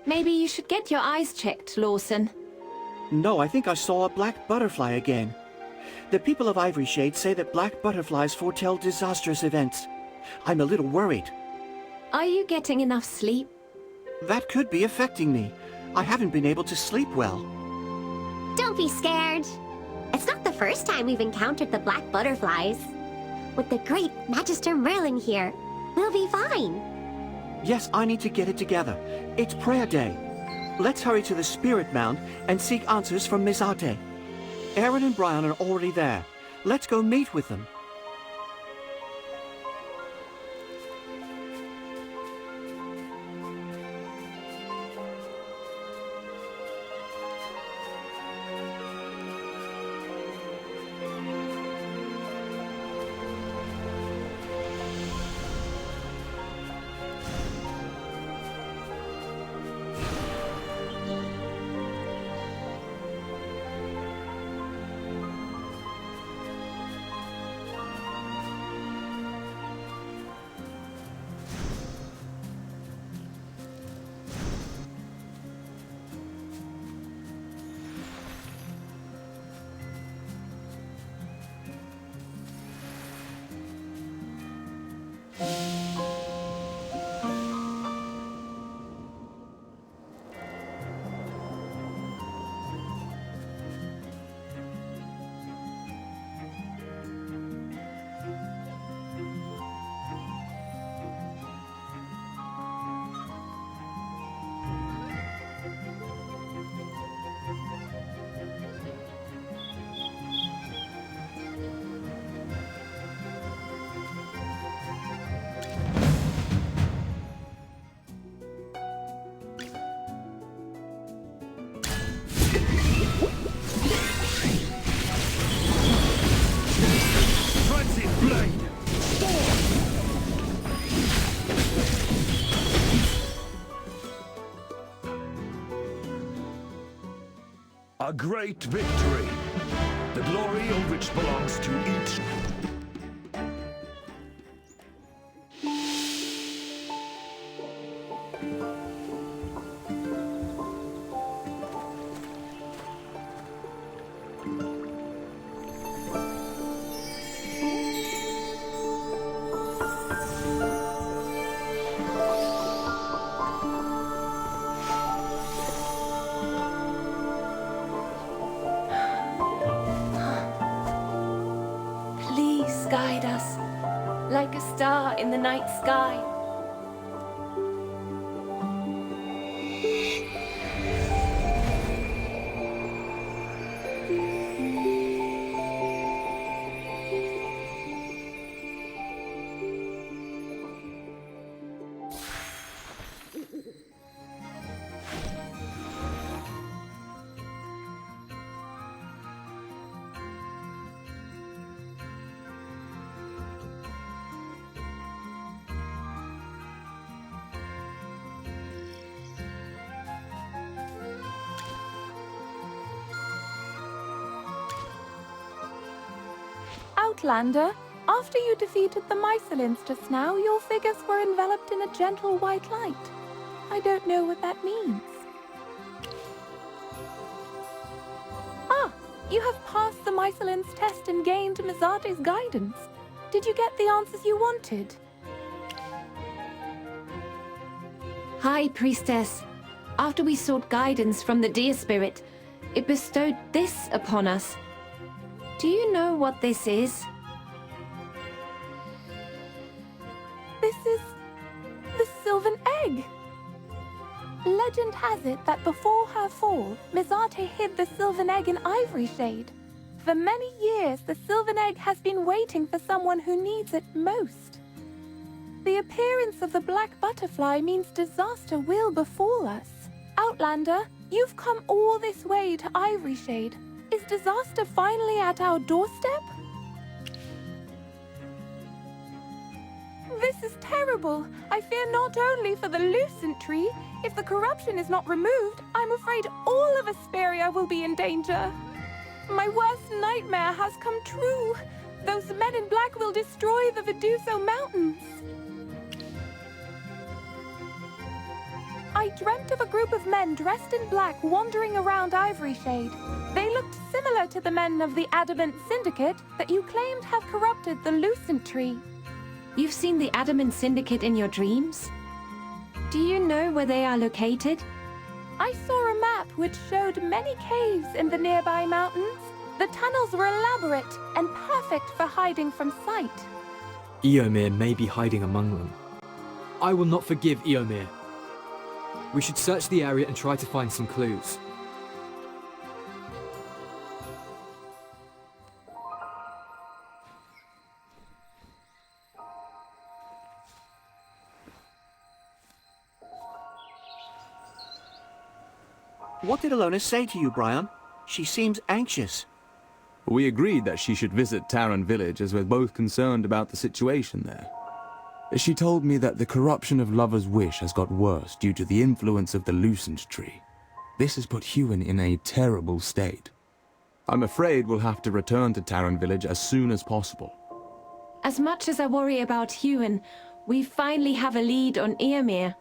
Maybe you should get your eyes checked, Lawson. No, I think I saw a black butterfly again. The people of Ivory Shade say that black butterflies foretell disastrous events. I'm a little worried. Are you getting enough sleep? That could be affecting me. I haven't been able to sleep well. Don't be scared. It's not the first time we've encountered the black butterflies. With the great Magister Merlin here, we'll be fine. Yes, I need to get it together. It's prayer day. Let's hurry to the Spirit Mound and seek answers from Mizate. Aaron and Brian are already there. Let's go meet with them. A great victory, the glory of which belongs to each. Guide us, like a star in the night sky. Outlander, after you defeated the Mycelins just now, your figures were enveloped in a gentle white light. I don't know what that means. Ah, you have passed the Mycelins test and gained Mizate's guidance. Did you get the answers you wanted? High Priestess, after we sought guidance from the Deer Spirit, it bestowed this upon us. Do you know what this is? This is the Sylvan Egg. Legend has it that before her fall, Mizate hid the Sylvan Egg in Ivory Shade. For many years, the Sylvan Egg has been waiting for someone who needs it most. The appearance of the black butterfly means disaster will befall us. Outlander, you've come all this way to Ivory Shade. Is disaster finally at our doorstep? This is terrible. I fear not only for the Lucent Tree. If the corruption is not removed, I'm afraid all of Asperia will be in danger. My worst nightmare has come true. Those men in black will destroy the Viduso Mountains. I I dreamt of a group of men dressed in black wandering around Ivory Shade. They looked similar to the men of the Adamant Syndicate that you claimed have corrupted the Lucent Tree. You've seen the Adamant Syndicate in your dreams? Do you know where they are located? I saw a map which showed many caves in the nearby mountains. The tunnels were elaborate and perfect for hiding from sight. Eomir may be hiding among them. I will not forgive Eomir. We should search the area and try to find some clues. What did Alona say to you, Brian? She seems anxious. We agreed that she should visit Taran village as we're both concerned about the situation there. She told me that the corruption of Lover's Wish has got worse due to the influence of the Lucent Tree. This has put Hewin in a terrible state. I'm afraid we'll have to return to Taran village as soon as possible. As much as I worry about Hewin, we finally have a lead on Eomir.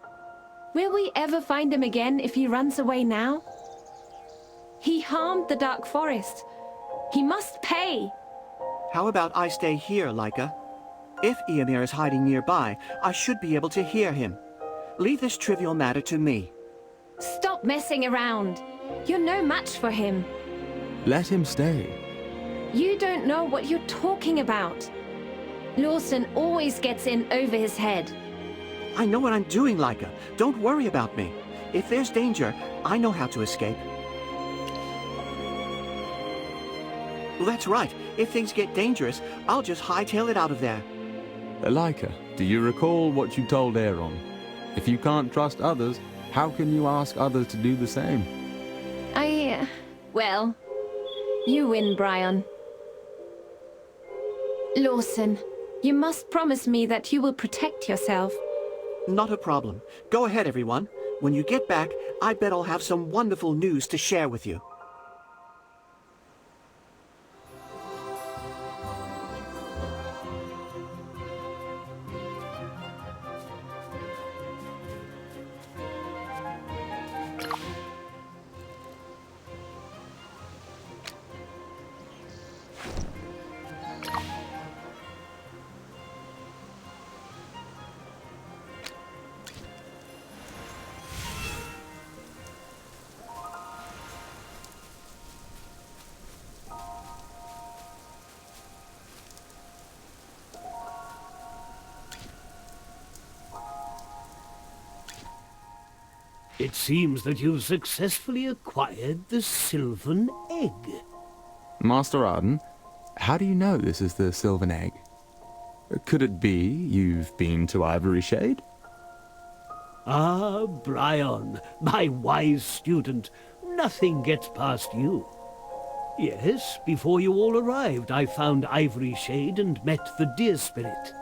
Will we ever find him again if he runs away now? He harmed the Dark Forest. He must pay. How about I stay here, Laika? If Eomir is hiding nearby, I should be able to hear him. Leave this trivial matter to me. Stop messing around. You're no match for him. Let him stay. You don't know what you're talking about. Lawson always gets in over his head. I know what I'm doing, Laika. Don't worry about me. If there's danger, I know how to escape. That's right. If things get dangerous, I'll just hightail it out of there. Laika, do you recall what you told Aaron? If you can't trust others, how can you ask others to do the same? Well, you win, Brian. Lawson, you must promise me that you will protect yourself. Not a problem. Go ahead, everyone. When you get back, I bet I'll have some wonderful news to share with you. It seems that you've successfully acquired the Sylvan Egg. Master Arden, how do you know this is the Sylvan Egg? Could it be you've been to Ivory Shade? Ah, Brian, my wise student, nothing gets past you. Yes, before you all arrived, I found Ivory Shade and met the Deer Spirit.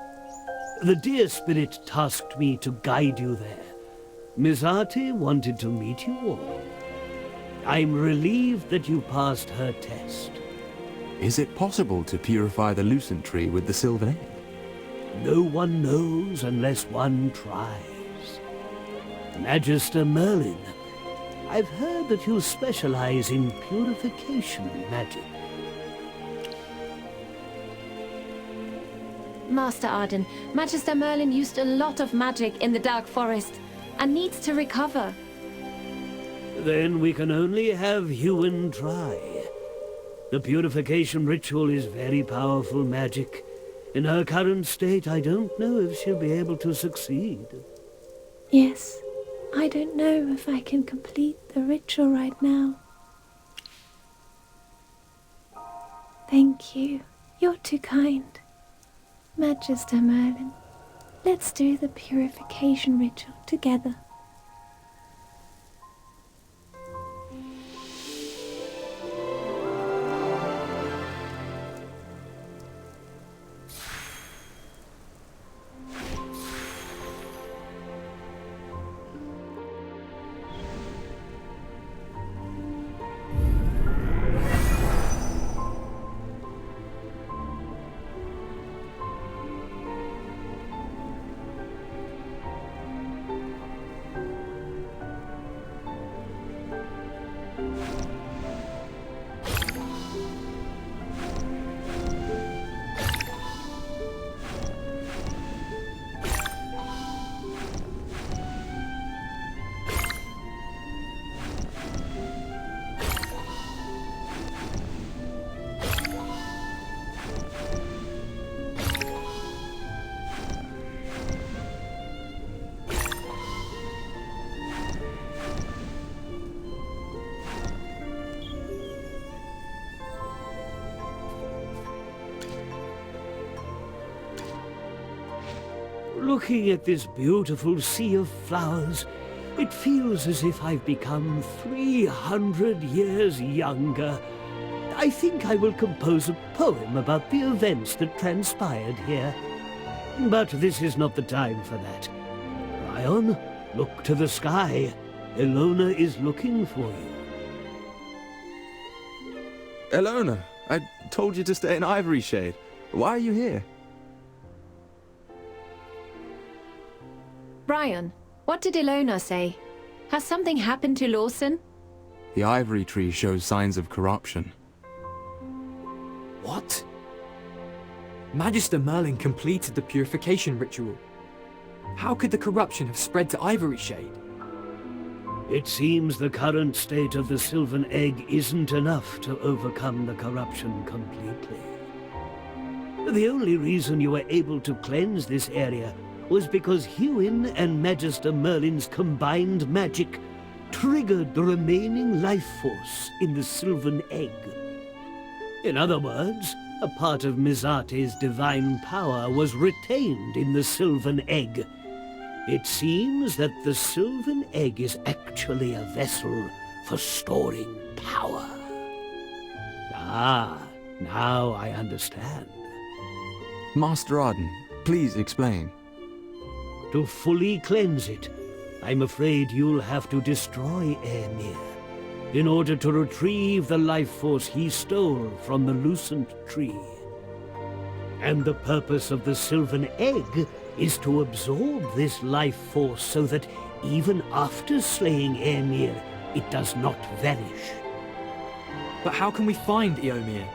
The Deer Spirit tasked me to guide you there. Mizate wanted to meet you all. I'm relieved that you passed her test. Is it possible to purify the Lucent Tree with the Sylvan Egg? No one knows unless one tries. Magister Merlin, I've heard that you specialize in purification magic. Master Arden, Magister Merlin used a lot of magic in the Dark Forest and needs to recover. Then we can only have Hewin try. The purification ritual is very powerful magic. In her current state, I don't know if she'll be able to succeed. Yes, I don't know if I can complete the ritual right now. Thank you. You're too kind. Magister Merlin, let's do the purification ritual together. Looking at this beautiful sea of flowers, it feels as if I've become 300 years younger. I think I will compose a poem about the events that transpired here. But this is not the time for that. Brian, look to the sky. Elona is looking for you. Elona, I told you to stay in Ivory Shade. Why are you here? Brian, what did Ilona say? Has something happened to Lawson? The ivory tree shows signs of corruption. What? Magister Merlin completed the purification ritual. How could the corruption have spread to Ivory Shade? It seems the current state of the Sylvan Egg isn't enough to overcome the corruption completely. The only reason you were able to cleanse this area was because Hewin and Magister Merlin's combined magic triggered the remaining life force in the Sylvan Egg. In other words, a part of Mizate's divine power was retained in the Sylvan Egg. It seems that the Sylvan Egg is actually a vessel for storing power. Ah, now I understand. Master Arden, please explain. To fully cleanse it, I'm afraid you'll have to destroy Aemir in order to retrieve the life force he stole from the Lucent Tree. And the purpose of the Sylvan Egg is to absorb this life force so that even after slaying Aemir, it does not vanish. But how can we find Eomir?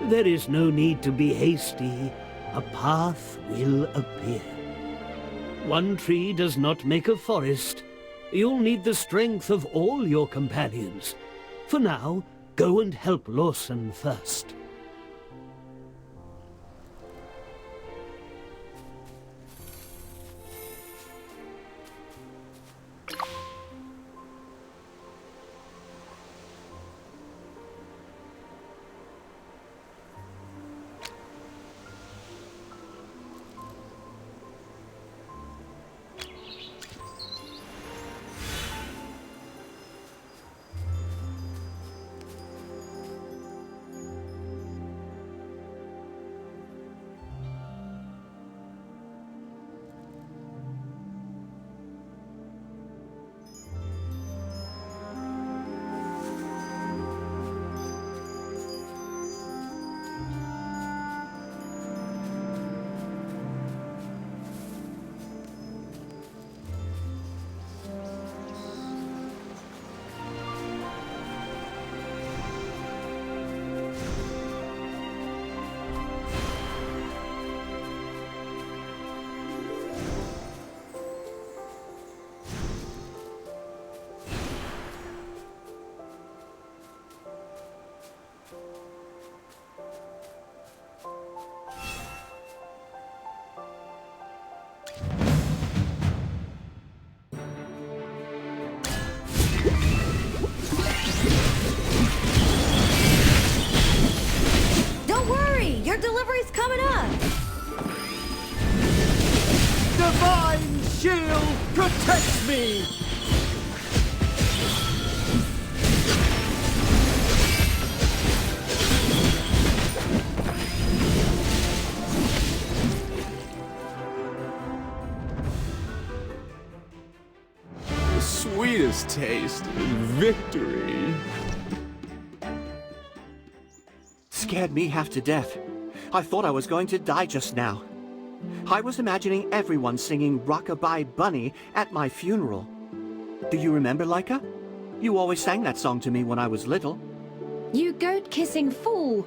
There is no need to be hasty. A path will appear. One tree does not make a forest. You'll need the strength of all your companions. For now, go and help Lawson first. Don't worry, your delivery's coming up. Divine shield protects me! The sweetest taste, victory. Scared me half to death. I thought I was going to die just now. I was imagining everyone singing Rockabye Bunny at my funeral. Do you remember, Leica? You always sang that song to me when I was little. You goat-kissing fool!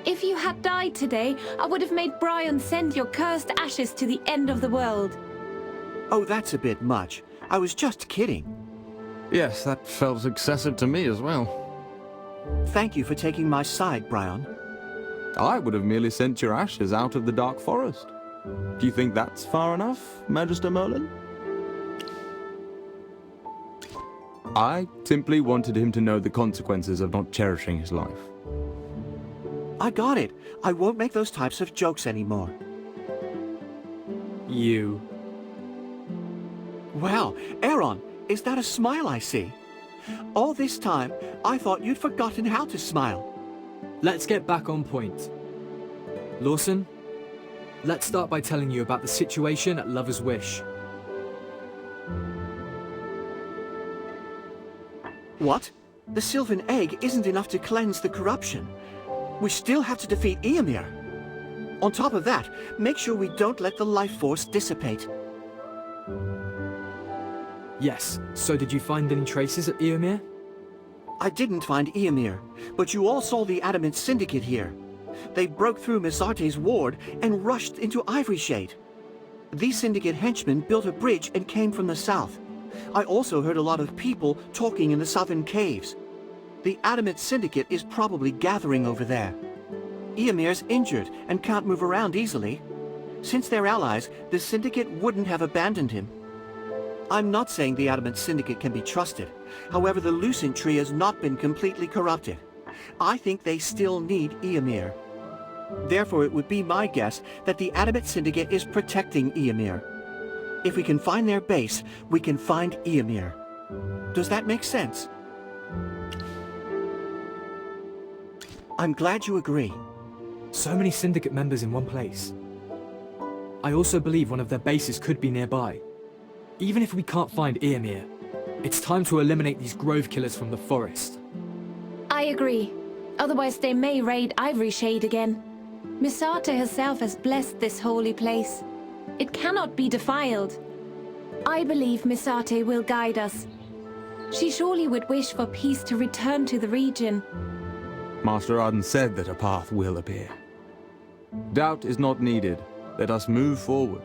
If you had died today, I would have made Brian send your cursed ashes to the end of the world. Oh, that's a bit much. I was just kidding. Yes, that felt excessive to me as well. Thank you for taking my side, Brian. I would have merely sent your ashes out of the Dark Forest. Do you think that's far enough, Magister Merlin? I simply wanted him to know the consequences of not cherishing his life. I got it. I won't make those types of jokes anymore. You. Well, Aaron, is that a smile I see? All this time, I thought you'd forgotten how to smile. Let's get back on point. Lawson, let's start by telling you about the situation at Lover's Wish. What? The Sylvan Egg isn't enough to cleanse the corruption. We still have to defeat Eomir. On top of that, make sure we don't let the life force dissipate. Yes, so did you find any traces at Eomir? I didn't find Eomir, but you all saw the Adamant Syndicate here. They broke through Mizarte's ward and rushed into Ivory Shade. These Syndicate henchmen built a bridge and came from the south. I also heard a lot of people talking in the southern caves. The Adamant Syndicate is probably gathering over there. Eomir's injured and can't move around easily. Since they're allies, the Syndicate wouldn't have abandoned him. I'm not saying the Adamant Syndicate can be trusted. However, the Lucent Tree has not been completely corrupted. I think they still need Eomir. Therefore, it would be my guess that the Adamant Syndicate is protecting Eomir. If we can find their base, we can find Eomir. Does that make sense? I'm glad you agree. So many Syndicate members in one place. I also believe one of their bases could be nearby. Even if we can't find Eomir, it's time to eliminate these grove killers from the forest. I agree. Otherwise they may raid Ivory Shade again. Mizarte herself has blessed this holy place. It cannot be defiled. I believe Mizarte will guide us. She surely would wish for peace to return to the region. Master Arden said that a path will appear. Doubt is not needed. Let us move forward.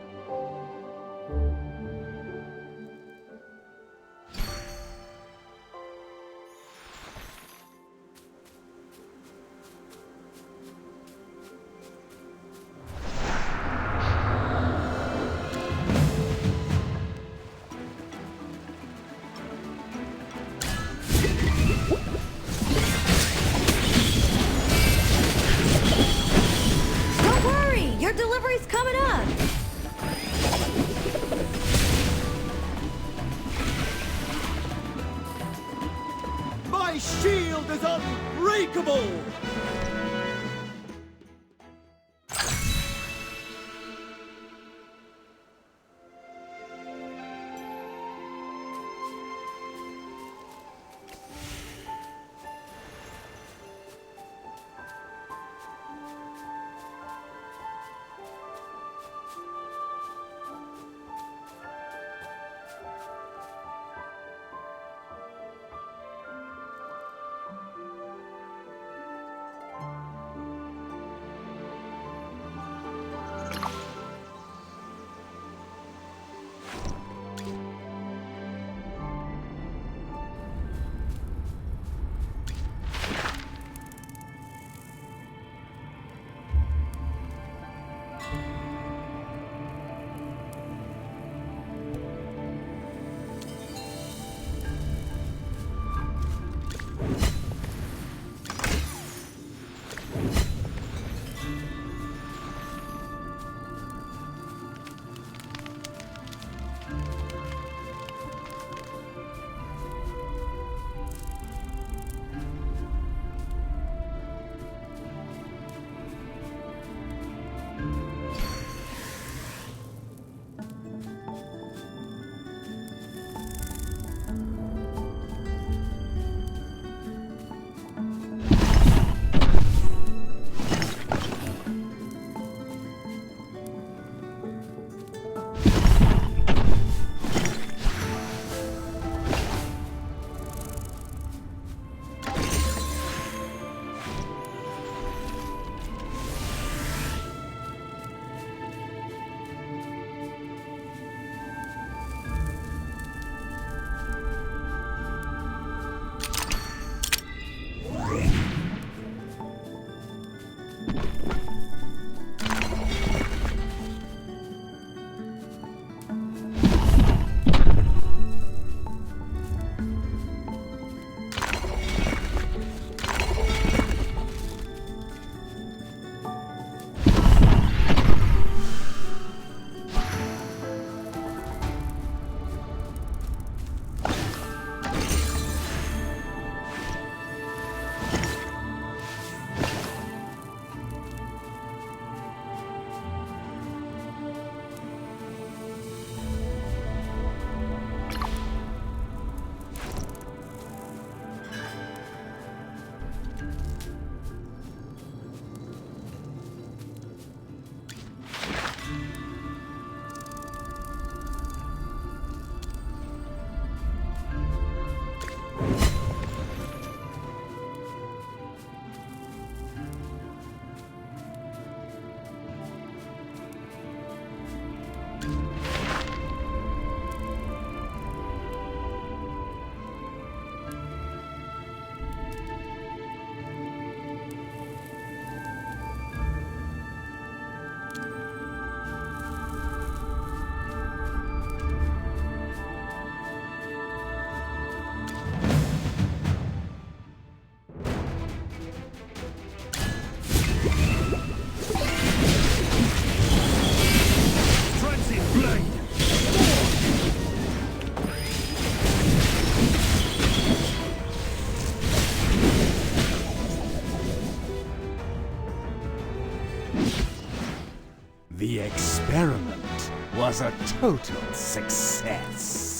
Don't worry, your delivery's coming up. My shield is unbreakable! The experiment was a total success.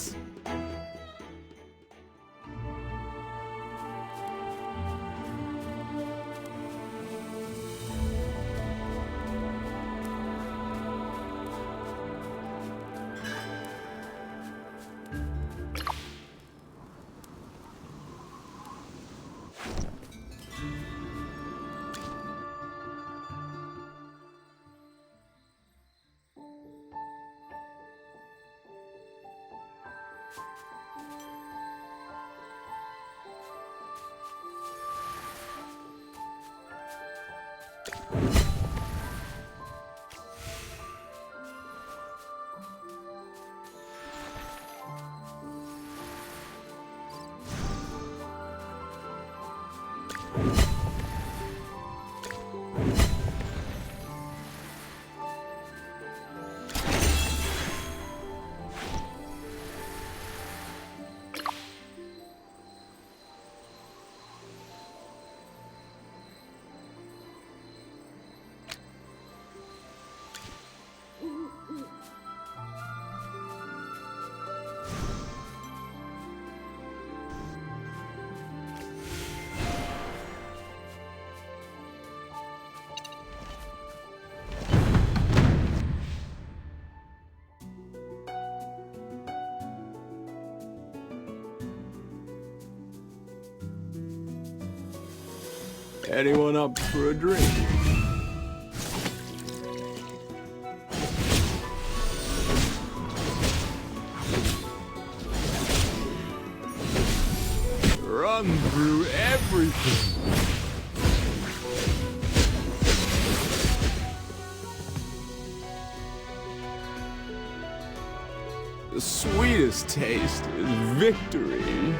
Anyone up for a drink? Run through everything. The sweetest taste is victory.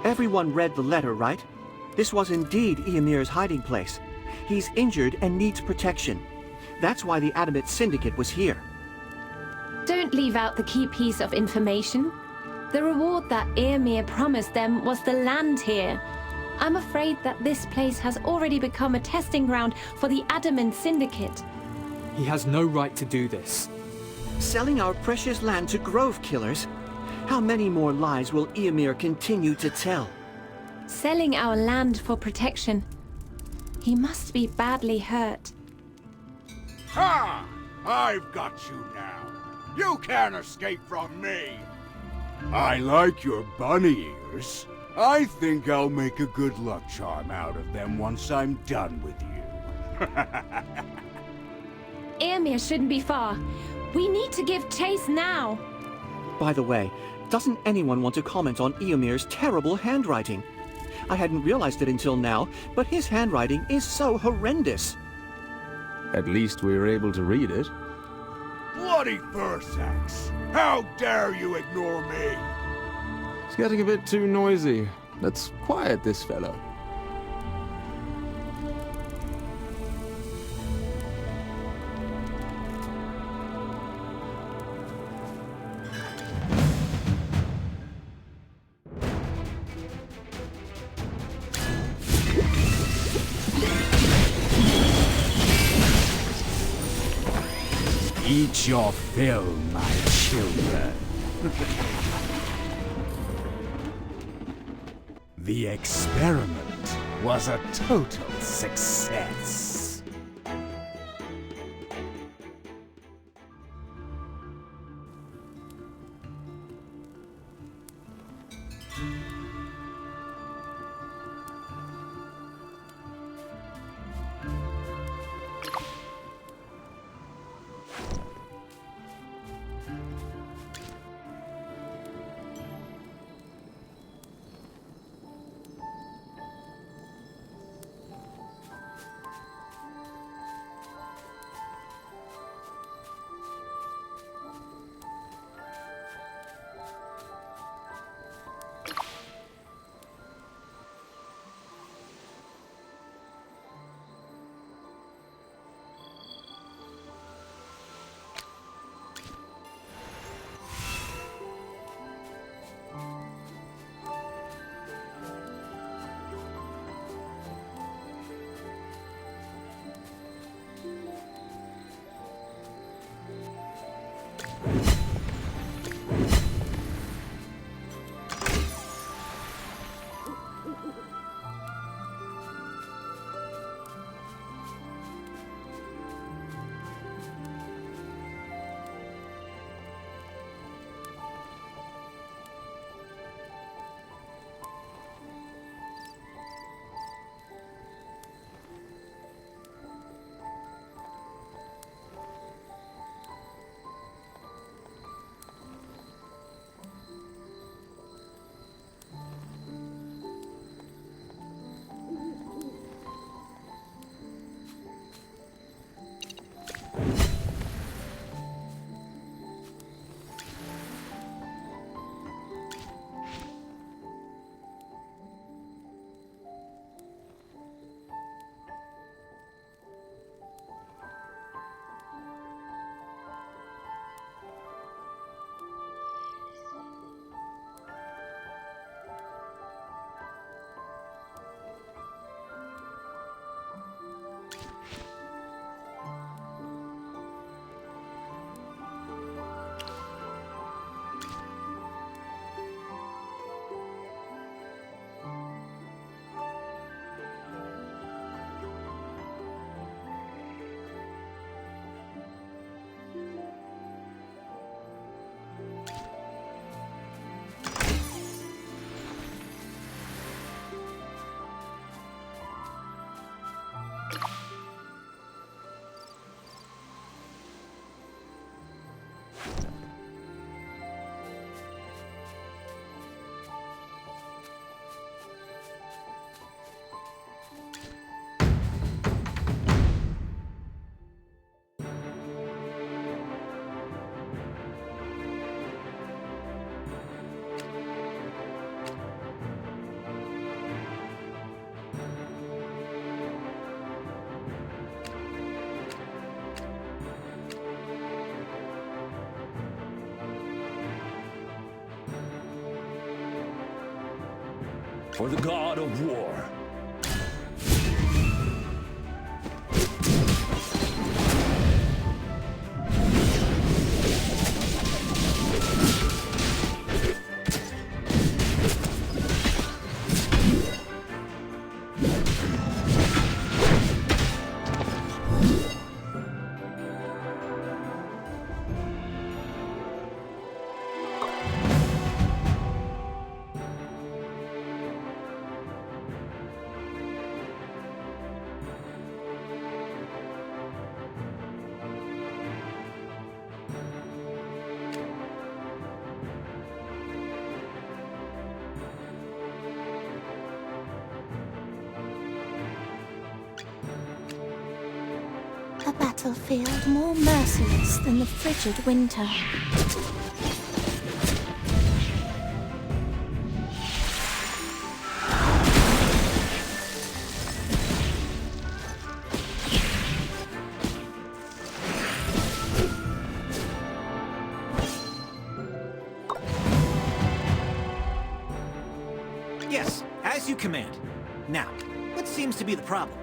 Everyone read the letter, right? This was indeed Eomir's hiding place. He's injured and needs protection. That's why the Adamant Syndicate was here. Don't leave out the key piece of information. The reward that Eomir promised them was the land here. I'm afraid that this place has already become a testing ground for the Adamant Syndicate. He has no right to do this. Selling our precious land to grove killers? How many more lies will Eomir continue to tell? Selling our land for protection. He must be badly hurt. Ha! I've got you now. You can't escape from me. I like your bunny ears. I think I'll make a good luck charm out of them once I'm done with you. Eomir shouldn't be far. We need to give chase now. By the way, doesn't anyone want to comment on Eomir's terrible handwriting? I hadn't realized it until now, but his handwriting is so horrendous. At least we were able to read it. Bloody Fursax! How dare you ignore me? It's getting a bit too noisy. Let's quiet this fellow. Eat your fill, my children. The experiment was a total success. for the god of war. A battlefield more merciless than the frigid winter. Yes, as you command. Now, what seems to be the problem?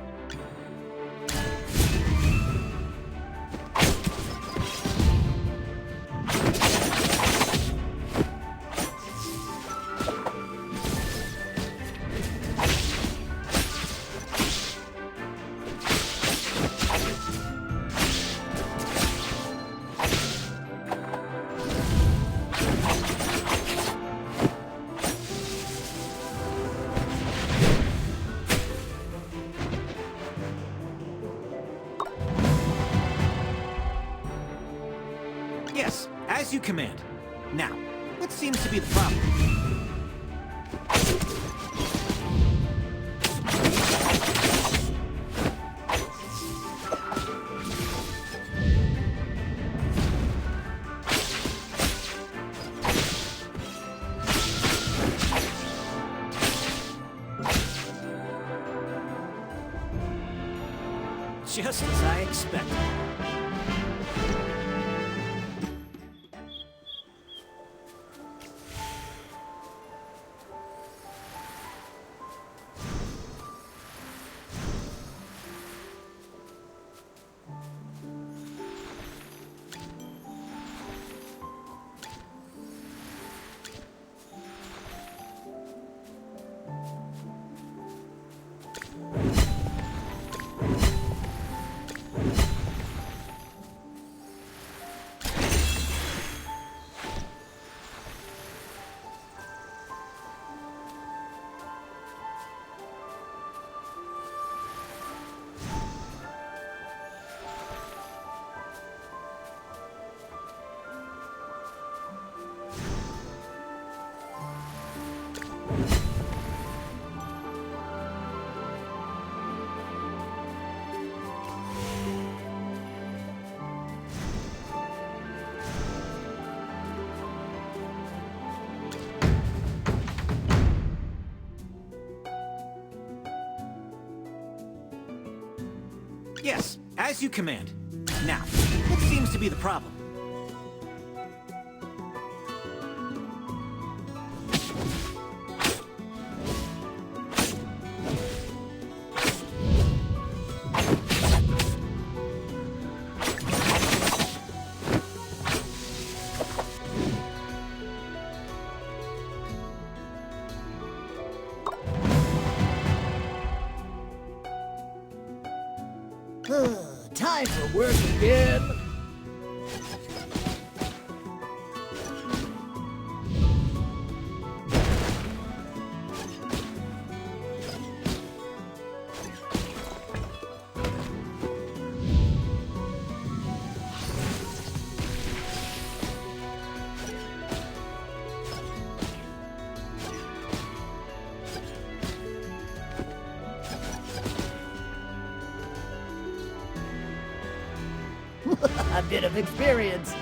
Yes, as you command. Now, what seems to be the problem? Just as I expected. Yes, as you command. Now, what seems to be the problem? Time for work again. A bit of experience.